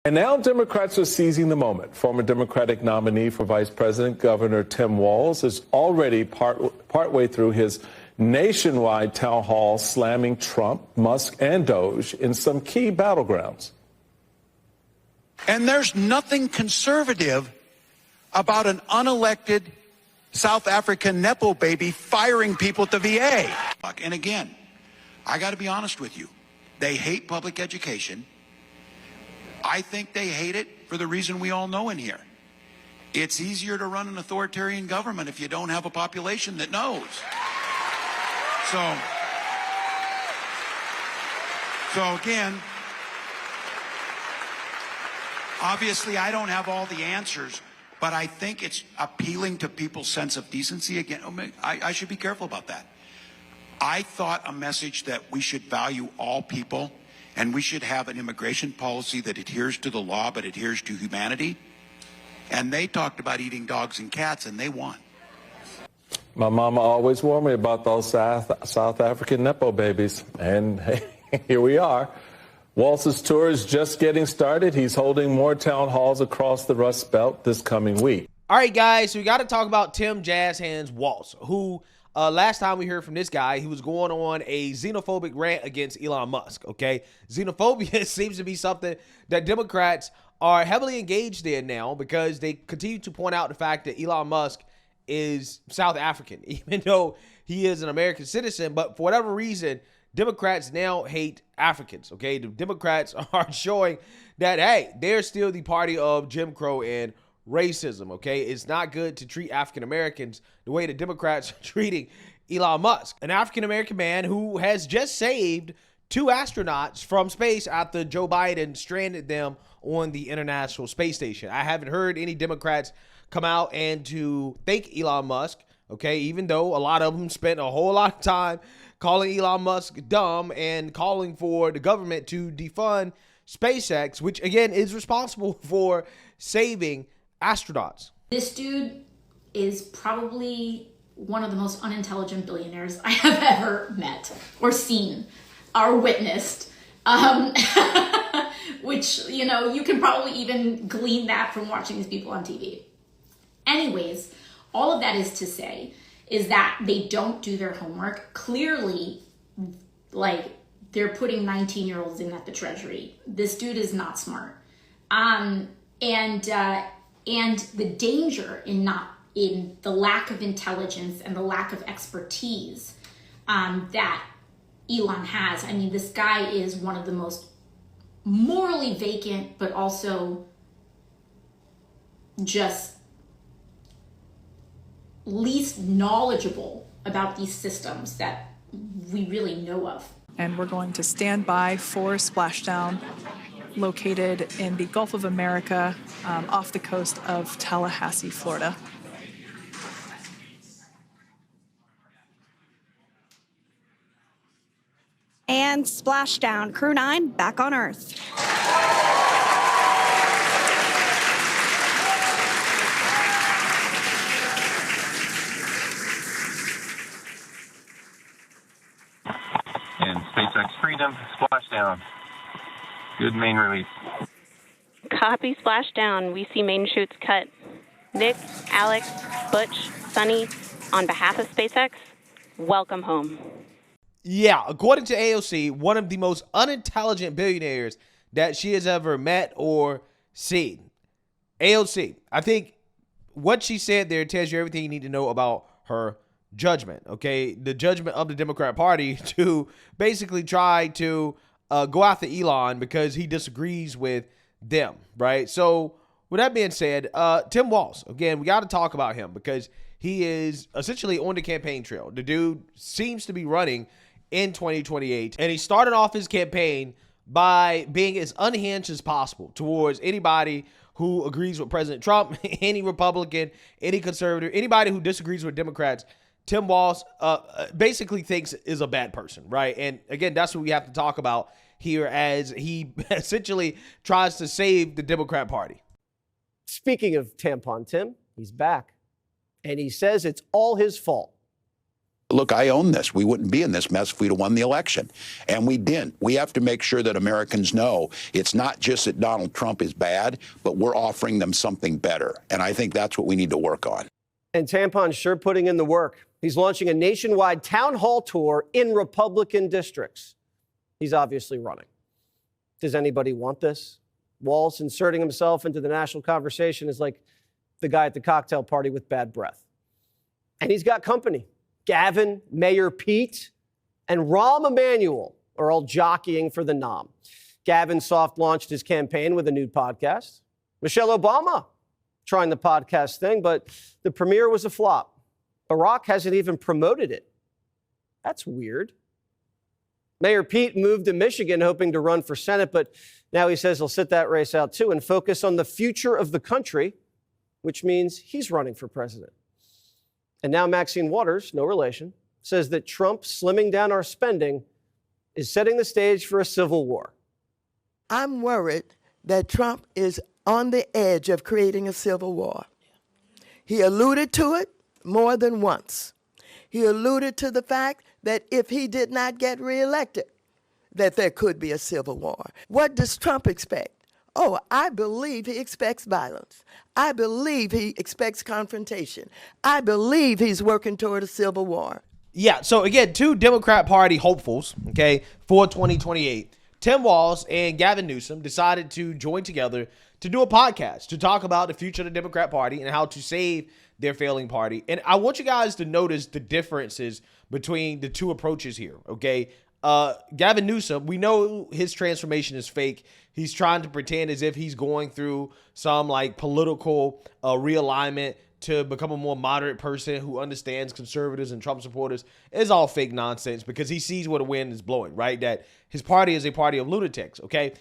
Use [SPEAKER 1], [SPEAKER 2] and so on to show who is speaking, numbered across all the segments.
[SPEAKER 1] And now Democrats are seizing the moment. Former Democratic nominee for Vice President Governor Tim Walz is already partway through his nationwide town hall slamming Trump, Musk, and Doge in some key battlegrounds.
[SPEAKER 2] And there's nothing conservative about an unelected South African Nepo baby firing people at the VA. And again, I got to be honest with you. They hate public education. I think they hate it for the reason we all know in here. It's easier to run an authoritarian government if you don't have a population that knows. So again, obviously I don't have all the answers, but I think it's appealing to people's sense of decency. Again, I should be careful about that. I thought a message that we should value all people and we should have an immigration policy that adheres to the law but adheres to humanity. And they talked about eating dogs and cats, and they won.
[SPEAKER 1] My mama always warned me about those South African Nepo babies. And hey, here we are. Walz's tour is just getting started. He's holding more town halls across the Rust Belt this coming week.
[SPEAKER 3] All right, guys, so we got to talk about Tim Jazz Hands Walz, who last time we heard from this guy, he was going on a xenophobic rant against Elon Musk, okay? Xenophobia seems to be something that Democrats are heavily engaged in now because they continue to point out the fact that Elon Musk is South African, even though he is an American citizen. But for whatever reason, Democrats now hate Africans, okay? The Democrats are showing that, hey, they're still the party of Jim Crow and racism, okay? It's not good to treat African Americans the way the Democrats are treating Elon Musk, an African American man who has just saved 2 astronauts from space after Joe Biden stranded them on the International Space Station. I haven't heard any Democrats come out and to thank Elon Musk, okay, even though a lot of them spent a whole lot of time calling Elon Musk dumb and calling for the government to defund SpaceX, which again is responsible for saving astronauts.
[SPEAKER 4] This dude is probably one of the most unintelligent billionaires I have ever met or seen or witnessed. Which, you know, you can probably even glean that from watching these people on TV. Anyways, all of that is to say is that they don't do their homework. Clearly, like, they're putting 19-year-olds in at the Treasury. This dude is not smart. And the danger in the lack of intelligence and the lack of expertise that Elon has. I mean, this guy is one of the most morally vacant, but also just least knowledgeable about these systems that we really know of.
[SPEAKER 5] And we're going to stand by for splashdown located in the Gulf of America off the coast of Tallahassee, Florida.
[SPEAKER 6] And splashdown. Crew 9 back on Earth.
[SPEAKER 7] And SpaceX Freedom, splashdown. Good main release.
[SPEAKER 8] Copy, splashdown. We see main chutes cut. Nick, Alex, Butch, Sunny, on behalf of SpaceX, welcome home.
[SPEAKER 3] Yeah, according to AOC, one of the most unintelligent billionaires that she has ever met or seen. AOC, I think what she said there tells you everything you need to know about her judgment, okay? The judgment of the Democrat Party to basically try to go after Elon because he disagrees with them, right? So with that being said, Tim Walz, again, we got to talk about him because he is essentially on the campaign trail. The dude seems to be running in 2028, and he started off his campaign by being as unhinged as possible towards anybody who agrees with President Trump, any Republican, any conservative, anybody who disagrees with Democrats. Tim Walz basically thinks is a bad person, right? And again, that's what we have to talk about here as he essentially tries to save the Democrat Party.
[SPEAKER 9] Speaking of Tampon Tim, he's back. And he says it's all his fault.
[SPEAKER 2] Look, I own this. We wouldn't be in this mess if we'd have won the election. And we didn't. We have to make sure that Americans know it's not just that Donald Trump is bad, but we're offering them something better. And I think that's what we need to work on.
[SPEAKER 9] And Tampon's sure putting in the work. He's launching a nationwide town hall tour in Republican districts. He's obviously running. Does anybody want this? Walz inserting himself into the national conversation is like the guy at the cocktail party with bad breath. And he's got company. Gavin, Mayor Pete, and Rahm Emanuel are all jockeying for the nom. Gavin soft launched his campaign with a new podcast. Michelle Obama trying the podcast thing, but the premiere was a flop. Barack hasn't even promoted it. That's weird. Mayor Pete moved to Michigan hoping to run for Senate, but now he says he'll sit that race out too and focus on the future of the country, which means he's running for president. And now Maxine Waters, no relation, says that Trump slimming down our spending is setting the stage for a civil war.
[SPEAKER 10] I'm worried that Trump is on the edge of creating a civil war. He alluded to it more than once. He alluded to the fact that if he did not get reelected, that there could be a civil war. What does Trump expect? Oh, I believe he expects violence. I believe he expects confrontation. I believe he's working toward a civil war.
[SPEAKER 3] Yeah, so again, two Democrat Party hopefuls, okay, for 2028. Tim Walz and Gavin Newsom decided to join together to do a podcast to talk about the future of the Democrat Party and how to save their failing party. And I want you guys to notice the differences between the two approaches here, okay? Gavin Newsom, we know his transformation is fake. He's trying to pretend as if he's going through some like political realignment to become a more moderate person who understands conservatives and Trump supporters. It's all fake nonsense because he sees where the wind is blowing, right? That his party is a party of lunatics, okay?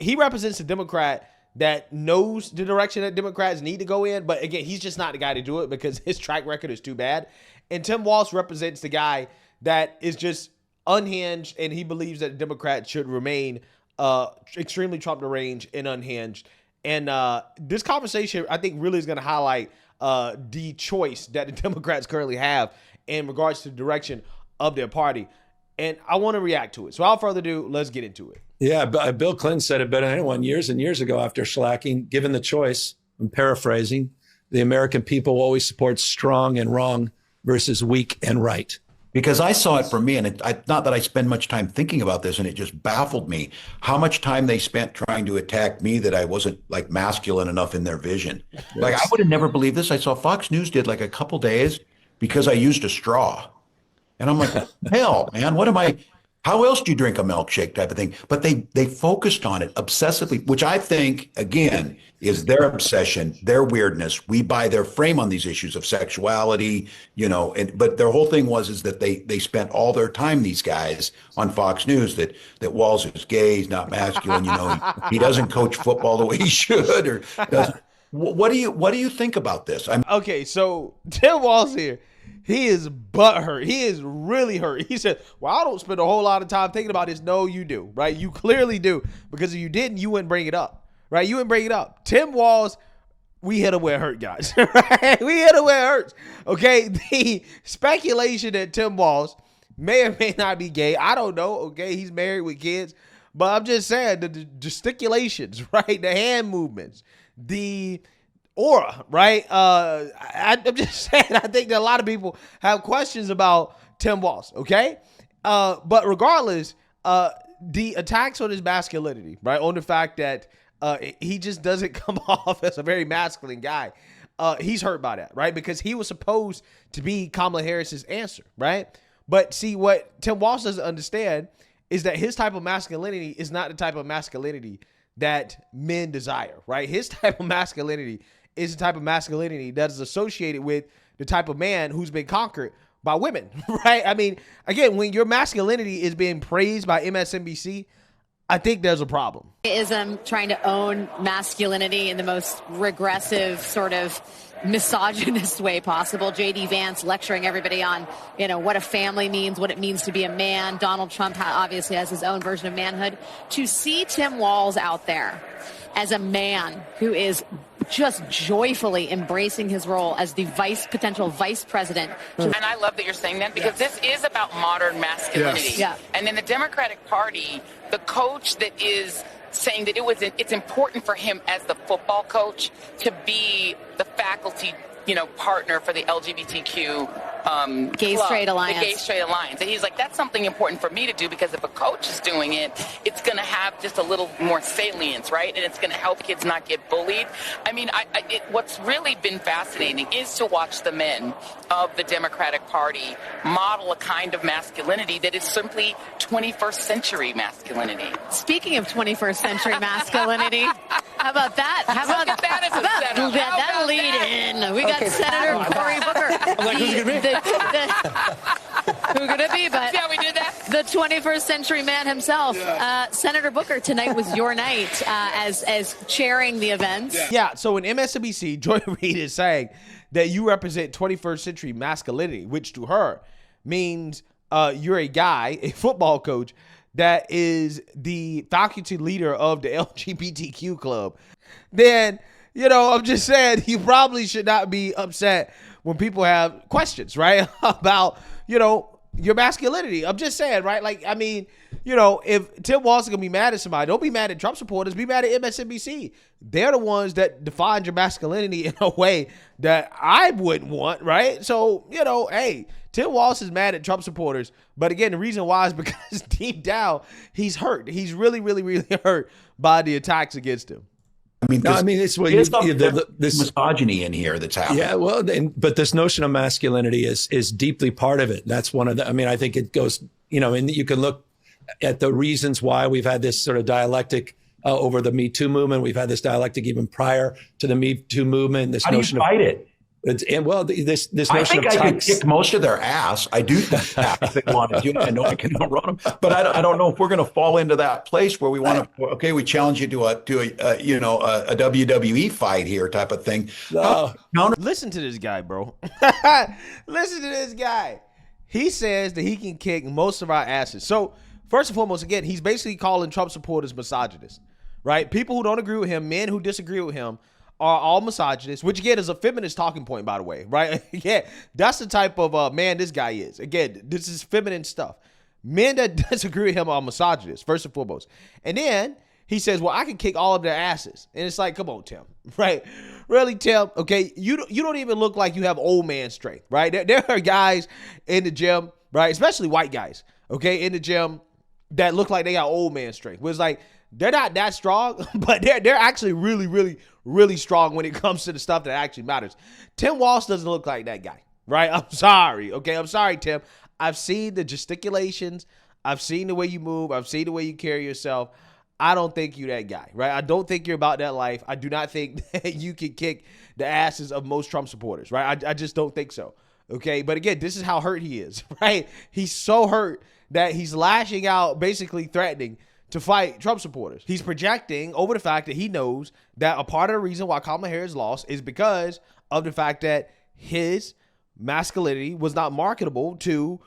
[SPEAKER 3] He represents a Democrat that knows the direction that Democrats need to go in, but again, he's just not the guy to do it because his track record is too bad. And Tim Walz represents the guy that is just unhinged, and he believes that Democrats should remain extremely Trump deranged and unhinged. And this conversation, I think, really is going to highlight the choice that the Democrats currently have in regards to the direction of their party. And I want to react to it. So without further ado, let's get into it.
[SPEAKER 11] Yeah, Bill Clinton said it better than anyone years and years ago after shellacking. Given the choice, I'm paraphrasing, the American people will always support strong and wrong versus weak and right.
[SPEAKER 2] Because I saw it for me, and not that I spend much time thinking about this, and it just baffled me how much time they spent trying to attack me that I wasn't like masculine enough in their vision. Yes. Like I would have never believed this. I saw Fox News did like a couple days because I used a straw. And I'm like, hell, man, what am I? How else do you drink a milkshake type of thing? But they focused on it obsessively, which I think, again, is their obsession, their weirdness. We buy their frame on these issues of sexuality, you know, but their whole thing is that they spent all their time, these guys on Fox News, that Walz is gay, he's not masculine, you know, he doesn't coach football the way he should or doesn't. What do you think about this?
[SPEAKER 3] Okay, so Tim Walz here. He is butthurt. He is really hurt. He said, well, I don't spend a whole lot of time thinking about this. No, you do, right? You clearly do, because if you didn't, you wouldn't bring it up, right? You wouldn't bring it up. Tim Walz, we hit him where it hurt, guys, right? We hit him where it hurts, okay? The speculation that Tim Walz may or may not be gay, I don't know, okay? He's married with kids, but I'm just saying the gesticulations, right? The hand movements, the aura, right? I'm just saying, I think that a lot of people have questions about Tim Walz, okay? But regardless, the attacks on his masculinity, right? On the fact that he just doesn't come off as a very masculine guy. He's hurt by that, right? Because he was supposed to be Kamala Harris's answer, right? But see, what Tim Walz doesn't understand is that his type of masculinity is not the type of masculinity that men desire, right? His type of masculinity is the type of masculinity that is associated with the type of man who's been conquered by women, right? I mean, again, when your masculinity is being praised by MSNBC, I think there's a problem.
[SPEAKER 12] Ism trying to own masculinity in the most regressive sort of misogynist way possible. J.D. Vance lecturing everybody on, you know, what a family means, what it means to be a man. Donald Trump obviously has his own version of manhood. To see Tim Walz out there as a man who is just joyfully embracing his role as the potential vice president.
[SPEAKER 13] And I love that you're saying that, because this is about modern masculinity.
[SPEAKER 12] Yes. Yeah.
[SPEAKER 13] And in the Democratic Party, the coach that is saying that it's important for him as the football coach to be the faculty, partner for the LGBTQ
[SPEAKER 12] Gay
[SPEAKER 13] club,
[SPEAKER 12] Straight Alliance.
[SPEAKER 13] The Gay Straight Alliance. And he's like, that's something important for me to do, because if a coach is doing it, it's going to have just a little more salience, right? And it's going to help kids not get bullied. I mean, what's really been fascinating is to watch the men of the Democratic Party model a kind of masculinity that is simply 21st century masculinity.
[SPEAKER 12] Speaking of 21st century masculinity, how about that? How about
[SPEAKER 13] that as a setup?
[SPEAKER 12] That lead in. We got Senator Cory Booker.
[SPEAKER 14] I'm like, who's it going to be?
[SPEAKER 12] Who could it be? But
[SPEAKER 13] see how we did that?
[SPEAKER 12] The 21st century man himself. Yeah. Senator Booker, tonight was your night as chairing the event.
[SPEAKER 3] Yeah, so in MSNBC, Joy Reid is saying that you represent 21st century masculinity, which to her means you're a guy, a football coach, that is the faculty leader of the LGBTQ club. Then, I'm just saying you probably should not be upset when people have questions, right? About, your masculinity. I'm just saying, right? Like, I mean, if Tim Walz is going to be mad at somebody, don't be mad at Trump supporters, be mad at MSNBC. They're the ones that defined your masculinity in a way that I wouldn't want, right? So, hey, Tim Walz is mad at Trump supporters. But again, the reason why is because deep down, he's hurt. He's really, really, really hurt by the attacks against him.
[SPEAKER 11] It's what
[SPEAKER 14] this misogyny in here that's happening.
[SPEAKER 11] Yeah, well, but this notion of masculinity is deeply part of it. That's one of the. I think it goes. And you can look at the reasons why we've had this sort of dialectic over the Me Too movement. We've had this dialectic even prior to the Me Too movement. This
[SPEAKER 14] How
[SPEAKER 11] notion
[SPEAKER 14] do you fight it?
[SPEAKER 11] This
[SPEAKER 14] I
[SPEAKER 11] notion
[SPEAKER 14] think
[SPEAKER 11] of
[SPEAKER 14] I could kick most of their ass. I do think that if they want to. I know I can outrun them, but I don't know if we're going to fall into that place where we want to. Okay, we challenge you to a WWE fight here type of thing.
[SPEAKER 3] Listen to this guy, bro. Listen to this guy. He says that he can kick most of our asses. So first and foremost, again, he's basically calling Trump supporters misogynists, right? People who don't agree with him, men who disagree with him, are all misogynists, which again is a feminist talking point, by the way, right? Yeah, that's the type of man this guy is. Again, this is feminine stuff. Men that disagree with him are misogynists, first and foremost. And then he says, well, I can kick all of their asses. And it's like, come on, Tim, right? Really, Tim, okay, you don't even look like you have old man strength, right? There are guys in the gym, right, especially white guys, okay, in the gym that look like they got old man strength. Where it's like, they're not that strong, but they're actually really, really, really strong when it comes to the stuff that actually matters. Tim Walz doesn't look like that guy, right? I'm sorry, okay? I'm sorry, Tim. I've seen the gesticulations. I've seen the way you move. I've seen the way you carry yourself. I don't think you're that guy, right? I don't think you're about that life. I do not think that you can kick the asses of most Trump supporters, right? I just don't think so, okay? But again, this is how hurt he is, right? He's so hurt that he's lashing out, basically threatening to fight Trump supporters. He's projecting over the fact that he knows that a part of the reason why Kamala Harris lost is because of the fact that his masculinity was not marketable to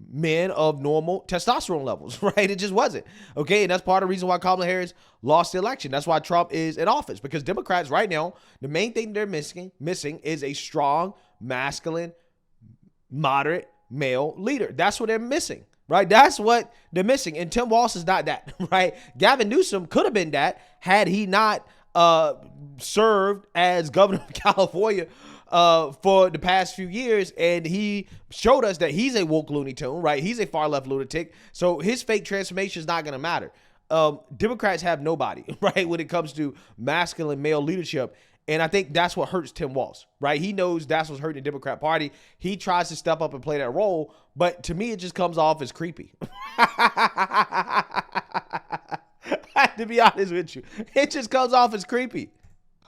[SPEAKER 3] men of normal testosterone levels, right? It just wasn't. Okay, and that's part of the reason why Kamala Harris lost the election. That's why Trump is in office, because Democrats right now, the main thing they're missing is a strong, masculine, moderate male leader. That's what they're missing. Right, that's what they're missing, and Tim Walz is not that. Right, Gavin Newsom could have been that had he not served as governor of California for the past few years, and he showed us that he's a woke Looney Tune. Right, he's a far left lunatic, so his fake transformation is not going to matter. Democrats have nobody, right, when it comes to masculine male leadership. And I think that's what hurts Tim Walz, right? He knows that's what's hurting the Democrat Party. He tries to step up and play that role, but to me, it just comes off as creepy. To be honest with you, it just comes off as creepy.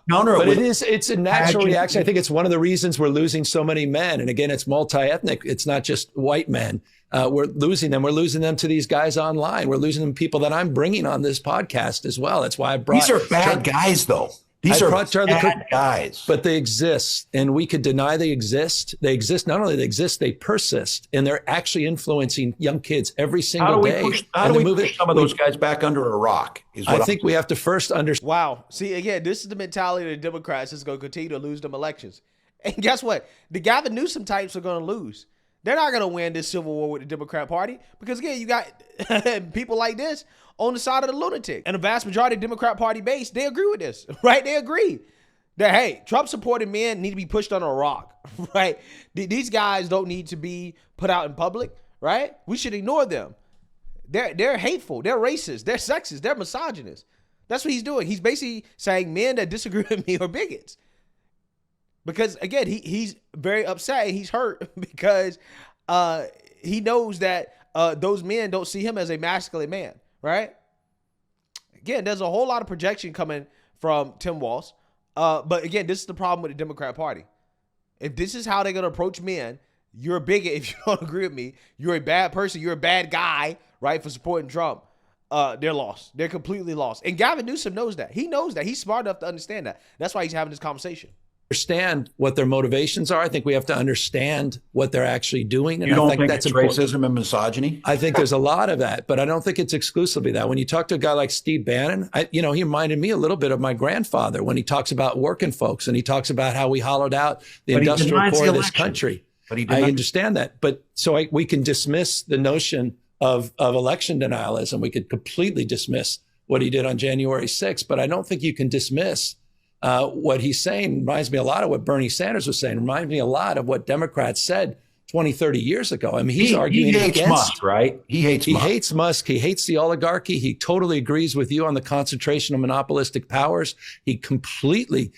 [SPEAKER 11] But it's a natural reaction. I think it's one of the reasons we're losing so many men. And again, it's multi-ethnic. It's not just white men. We're losing them. We're losing them to these guys online. We're losing them to people that I'm bringing on this podcast as well. That's why I brought.
[SPEAKER 14] These are bad guys, though. These are
[SPEAKER 11] Charlie
[SPEAKER 14] bad
[SPEAKER 11] Kirk
[SPEAKER 14] guys.
[SPEAKER 11] But they exist, and we could deny they exist. They exist. Not only they exist, they persist, and they're actually influencing young kids every single day.
[SPEAKER 14] How do we push some of those guys back under a rock?
[SPEAKER 11] I think we have to first understand.
[SPEAKER 3] Wow. See, again, this is the mentality of the Democrats that's going to continue to lose them elections. And guess what? The Gavin Newsom types are going to lose. They're not going to win this civil war with the Democrat Party because, again, you got people like this on the side of the lunatic. And the vast majority of the Democrat Party base, they agree with this, right? They agree that, hey, Trump-supported men need to be pushed under a rock, right? These guys don't need to be put out in public, right? We should ignore them. They're hateful. They're racist. They're sexist. They're misogynist. That's what he's doing. He's basically saying men that disagree with me are bigots. Because, again, he's very upset. He's hurt because he knows that those men don't see him as a masculine man, right? Again, there's a whole lot of projection coming from Tim Walz. But, again, this is the problem with the Democrat Party. If this is how they're going to approach men, you're a bigot if you don't agree with me. You're a bad person. You're a bad guy, right, for supporting Trump. They're lost. They're completely lost. And Gavin Newsom knows that. He knows that. He's smart enough to understand that. That's why he's having this conversation.
[SPEAKER 11] Understand what their motivations are. I think we have to understand what they're actually doing. And
[SPEAKER 14] you don't
[SPEAKER 11] I think
[SPEAKER 14] that's
[SPEAKER 11] it's
[SPEAKER 14] racism and misogyny?
[SPEAKER 11] I think there's a lot of that, but I don't think it's exclusively that. When you talk to a guy like Steve Bannon, he reminded me a little bit of my grandfather when he talks about working folks and he talks about how we hollowed out the industrial core of this country. But I understand that. But so we can dismiss the notion of election denialism. We could completely dismiss what he did on January 6th, but I don't think you can dismiss what he's saying. Reminds me a lot of what Bernie Sanders was saying. Reminds me a lot of what Democrats said 20, 30 years ago. I mean, he's arguing
[SPEAKER 14] hates
[SPEAKER 11] against
[SPEAKER 14] Musk, right? He hates
[SPEAKER 11] Musk. He hates the oligarchy. He totally agrees with you on the concentration of monopolistic powers. He completely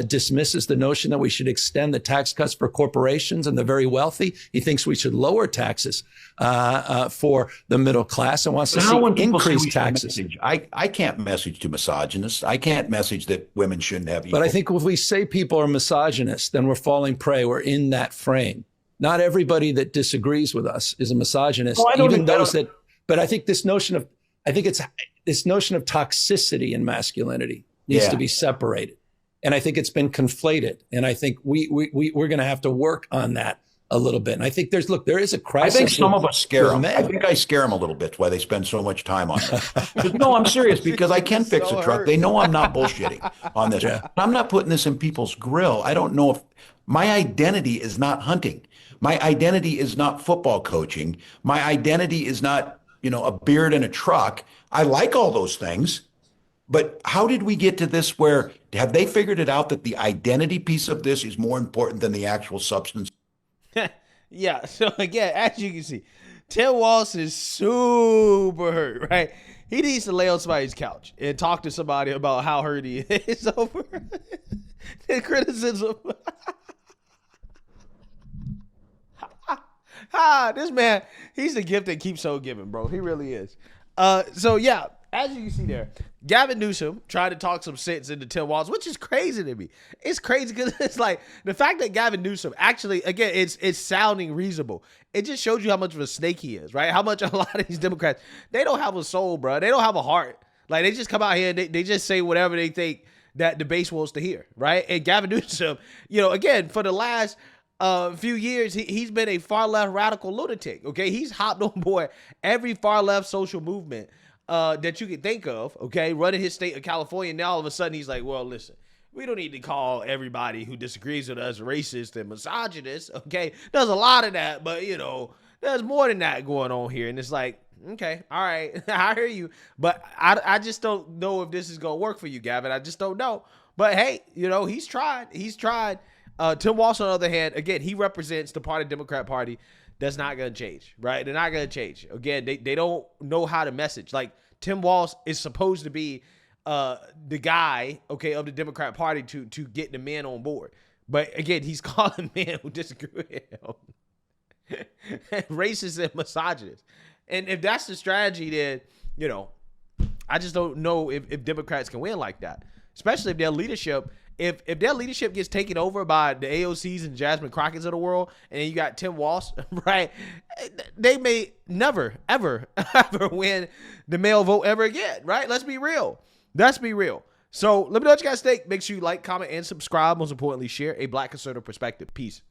[SPEAKER 11] dismisses the notion that we should extend the tax cuts for corporations and the very wealthy. He thinks we should lower taxes for the middle class and wants to see increased taxes.
[SPEAKER 14] I can't message to misogynists. I can't message that women shouldn't have equal.
[SPEAKER 11] But I think if we say people are misogynists, then we're falling prey. We're in that frame. Not everybody that disagrees with us is a misogynist, even those that. But I think this notion of toxicity in masculinity needs to be separated, and I think it's been conflated. And I think we're going to have to work on that a little bit. And I think there is a crisis.
[SPEAKER 14] I think some of us scare them. I think I scare them a little bit why they spend so much time on it. No, I'm serious because I can fix a truck. They know I'm not bullshitting on this. Yeah. I'm not putting this in people's grill. I don't know if my identity is not hunting. My identity is not football coaching. My identity is not, a beard and a truck. I like all those things. But how did we get to this where have they figured it out that the identity piece of this is more important than the actual substance?
[SPEAKER 3] Yeah. So again, as you can see, Tim Walz is super hurt, right? He needs to lay on somebody's couch and talk to somebody about how hurt he is over the criticism. This man, he's the gift that keeps on giving, bro. He really is. So yeah, as you can see there, Gavin Newsom tried to talk some sense into Tim Walz, which is crazy to me. It's crazy because it's like the fact that Gavin Newsom actually, again, it's sounding reasonable. It just shows you how much of a snake he is, right? How much a lot of these Democrats, they don't have a soul, bro. They don't have a heart. Like they just come out here and they just say whatever they think that the base wants to hear, right? And Gavin Newsom, again, for the last few years, he's been a far left radical lunatic. Okay, he's hopped on board every far left social movement that you can think of. Okay, running his state of California. Now all of a sudden he's like, well, listen, we don't need to call everybody who disagrees with us racist and misogynist. Okay, there's a lot of that, but there's more than that going on here. And it's like, okay, all right, I hear you, but I just don't know if this is gonna work for you, Gavin. I just don't know. But hey, he's tried. Tim Walz, on the other hand, again, he represents the part of the Democrat Party that's not going to change, right? They're not going to change. Again, they don't know how to message. Like, Tim Walz is supposed to be the guy, okay, of the Democrat Party to get the men on board. But, again, he's calling men who disagree with him racist and misogynist. And if that's the strategy, then, I just don't know if Democrats can win like that, especially if their leadership – If their leadership gets taken over by the AOCs and Jasmine Crockett's of the world, and then you got Tim Walz, right? They may never, ever, ever win the male vote ever again, right? Let's be real. So let me know what you guys think. Make sure you like, comment, and subscribe. Most importantly, share a Black conservative perspective. Peace.